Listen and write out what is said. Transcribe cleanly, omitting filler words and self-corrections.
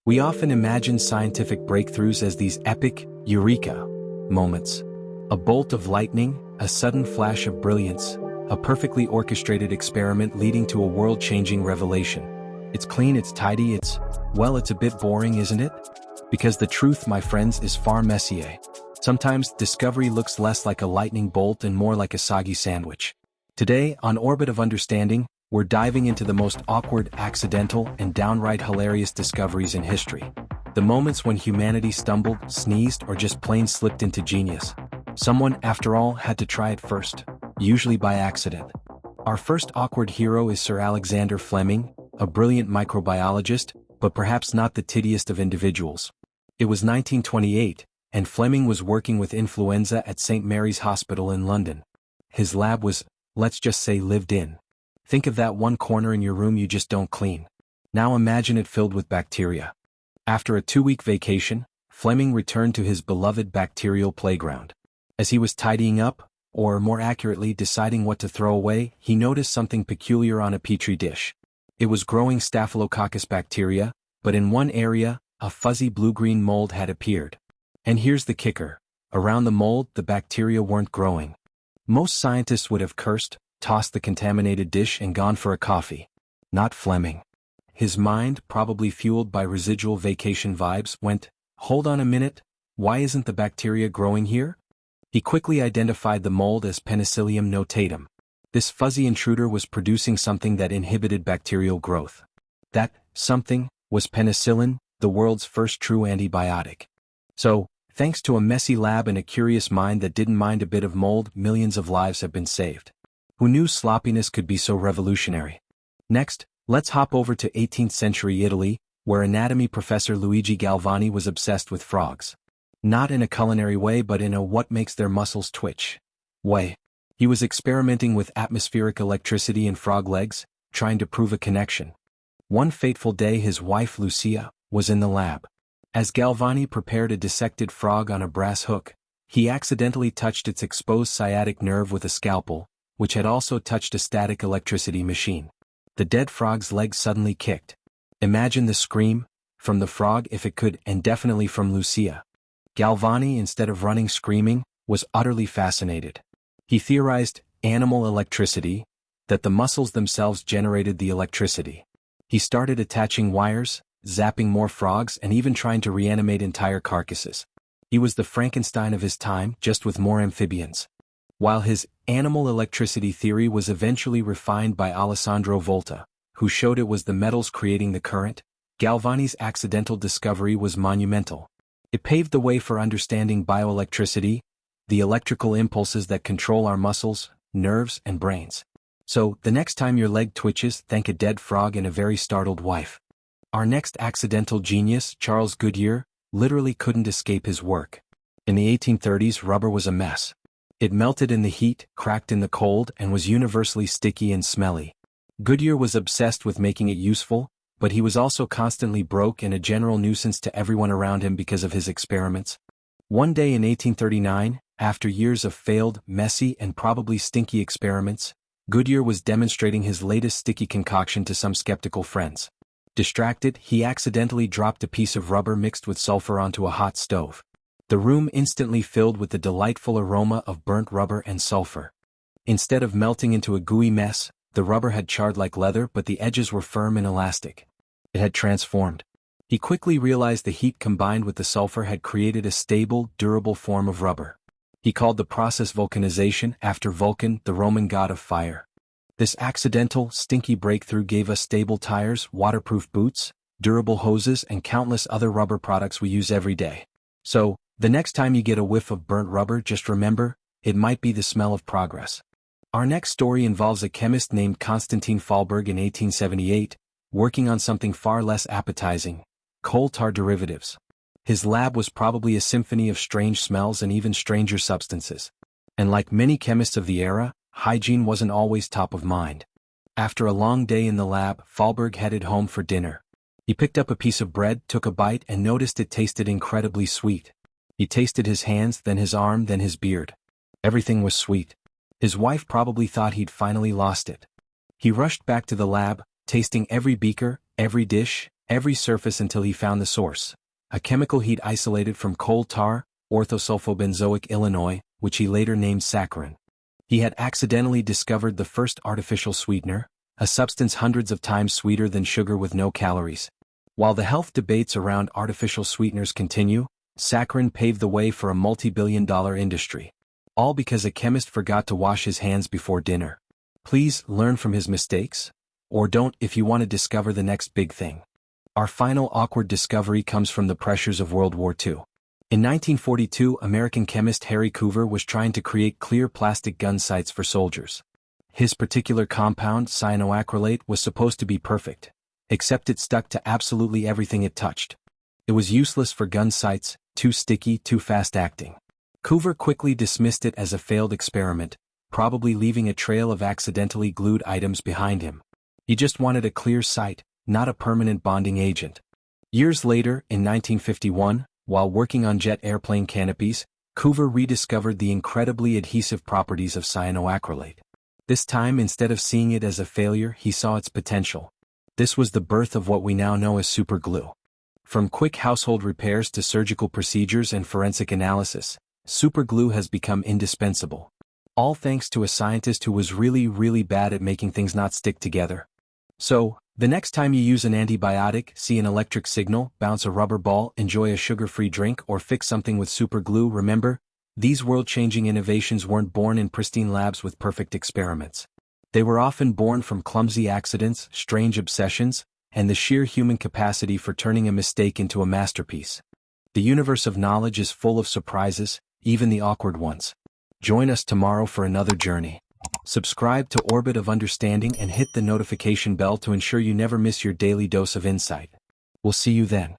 We often imagine scientific breakthroughs as these epic, eureka moments. A bolt of lightning, a sudden flash of brilliance, a perfectly orchestrated experiment leading to a world-changing revelation. It's clean, it's tidy, it's a bit boring, isn't it? Because the truth, my friends, is far messier. Sometimes discovery looks less like a lightning bolt and more like a soggy sandwich. Today, on Orbit of Understanding, we're diving into the most awkward, accidental, and downright hilarious discoveries in history. The moments when humanity stumbled, sneezed, or just plain slipped into genius. Someone, after all, had to try it first, usually by accident. Our first awkward hero is Sir Alexander Fleming, a brilliant microbiologist, but perhaps not the tittiest of individuals. It was 1928, and Fleming was working with influenza at St. Mary's Hospital in London. His lab was, let's just say, lived in. Think of that one corner in your room you just don't clean. Now imagine it filled with bacteria. After a 2-week vacation, Fleming returned to his beloved bacterial playground. As he was tidying up, or more accurately deciding what to throw away, he noticed something peculiar on a petri dish. It was growing Staphylococcus bacteria, but in one area, a fuzzy blue-green mold had appeared. And here's the kicker. Around the mold, the bacteria weren't growing. Most scientists would have cursed, tossed the contaminated dish and gone for a coffee. Not Fleming. His mind, probably fueled by residual vacation vibes, went, hold on a minute, why isn't the bacteria growing here? He quickly identified the mold as Penicillium notatum. This fuzzy intruder was producing something that inhibited bacterial growth. That something was penicillin, the world's first true antibiotic. So, thanks to a messy lab and a curious mind that didn't mind a bit of mold, millions of lives have been saved. Who knew sloppiness could be so revolutionary? Next, let's hop over to 18th century Italy, where anatomy professor Luigi Galvani was obsessed with frogs. Not in a culinary way but in a what makes their muscles twitch way. He was experimenting with atmospheric electricity in frog legs, trying to prove a connection. One fateful day his wife Lucia was in the lab. As Galvani prepared a dissected frog on a brass hook, he accidentally touched its exposed sciatic nerve with a scalpel, which had also touched a static electricity machine. The dead frog's leg suddenly kicked. Imagine the scream, from the frog if it could, and definitely from Lucia. Galvani, instead of running screaming, was utterly fascinated. He theorized, animal electricity, that the muscles themselves generated the electricity. He started attaching wires, zapping more frogs, and even trying to reanimate entire carcasses. He was the Frankenstein of his time, just with more amphibians. While his animal electricity theory was eventually refined by Alessandro Volta, who showed it was the metals creating the current, Galvani's accidental discovery was monumental. It paved the way for understanding bioelectricity, the electrical impulses that control our muscles, nerves, and brains. So, the next time your leg twitches, thank a dead frog and a very startled wife. Our next accidental genius, Charles Goodyear, literally couldn't escape his work. In the 1830s, rubber was a mess. It melted in the heat, cracked in the cold, and was universally sticky and smelly. Goodyear was obsessed with making it useful, but he was also constantly broke and a general nuisance to everyone around him because of his experiments. One day in 1839, after years of failed, messy, and probably stinky experiments, Goodyear was demonstrating his latest sticky concoction to some skeptical friends. Distracted, he accidentally dropped a piece of rubber mixed with sulfur onto a hot stove. The room instantly filled with the delightful aroma of burnt rubber and sulfur. Instead of melting into a gooey mess, the rubber had charred like leather, but the edges were firm and elastic. It had transformed. He quickly realized the heat combined with the sulfur had created a stable, durable form of rubber. He called the process vulcanization, after Vulcan, the Roman god of fire. This accidental, stinky breakthrough gave us stable tires, waterproof boots, durable hoses, and countless other rubber products we use every day. So, the next time you get a whiff of burnt rubber, just remember, it might be the smell of progress. Our next story involves a chemist named Konstantin Fahlberg in 1878, working on something far less appetizing: coal tar derivatives. His lab was probably a symphony of strange smells and even stranger substances. And like many chemists of the era, hygiene wasn't always top of mind. After a long day in the lab, Fahlberg headed home for dinner. He picked up a piece of bread, took a bite, and noticed it tasted incredibly sweet. He tasted his hands, then his arm, then his beard. Everything was sweet. His wife probably thought he'd finally lost it. He rushed back to the lab, tasting every beaker, every dish, every surface until he found the source. A chemical he'd isolated from coal tar, orthosulfobenzoic Illinois, which he later named saccharin. He had accidentally discovered the first artificial sweetener, a substance hundreds of times sweeter than sugar with no calories. While the health debates around artificial sweeteners continue, saccharin paved the way for a multi-billion-dollar industry. All because a chemist forgot to wash his hands before dinner. Please learn from his mistakes, or don't if you want to discover the next big thing. Our final awkward discovery comes from the pressures of World War II. In 1942, American chemist Harry Coover was trying to create clear plastic gun sights for soldiers. His particular compound, cyanoacrylate, was supposed to be perfect, except it stuck to absolutely everything it touched. It was useless for gun sights, too sticky, too fast-acting. Coover quickly dismissed it as a failed experiment, probably leaving a trail of accidentally glued items behind him. He just wanted a clear sight, not a permanent bonding agent. Years later, in 1951, while working on jet airplane canopies, Coover rediscovered the incredibly adhesive properties of cyanoacrylate. This time, instead of seeing it as a failure, he saw its potential. This was the birth of what we now know as superglue. From quick household repairs to surgical procedures and forensic analysis, superglue has become indispensable. All thanks to a scientist who was really bad at making things not stick together. So, the next time you use an antibiotic, see an electric signal, bounce a rubber ball, enjoy a sugar-free drink, or fix something with superglue, remember, these world-changing innovations weren't born in pristine labs with perfect experiments. They were often born from clumsy accidents, strange obsessions, and the sheer human capacity for turning a mistake into a masterpiece. The universe of knowledge is full of surprises, even the awkward ones. Join us tomorrow for another journey. Subscribe to Orbit of Understanding and hit the notification bell to ensure you never miss your daily dose of insight. We'll see you then.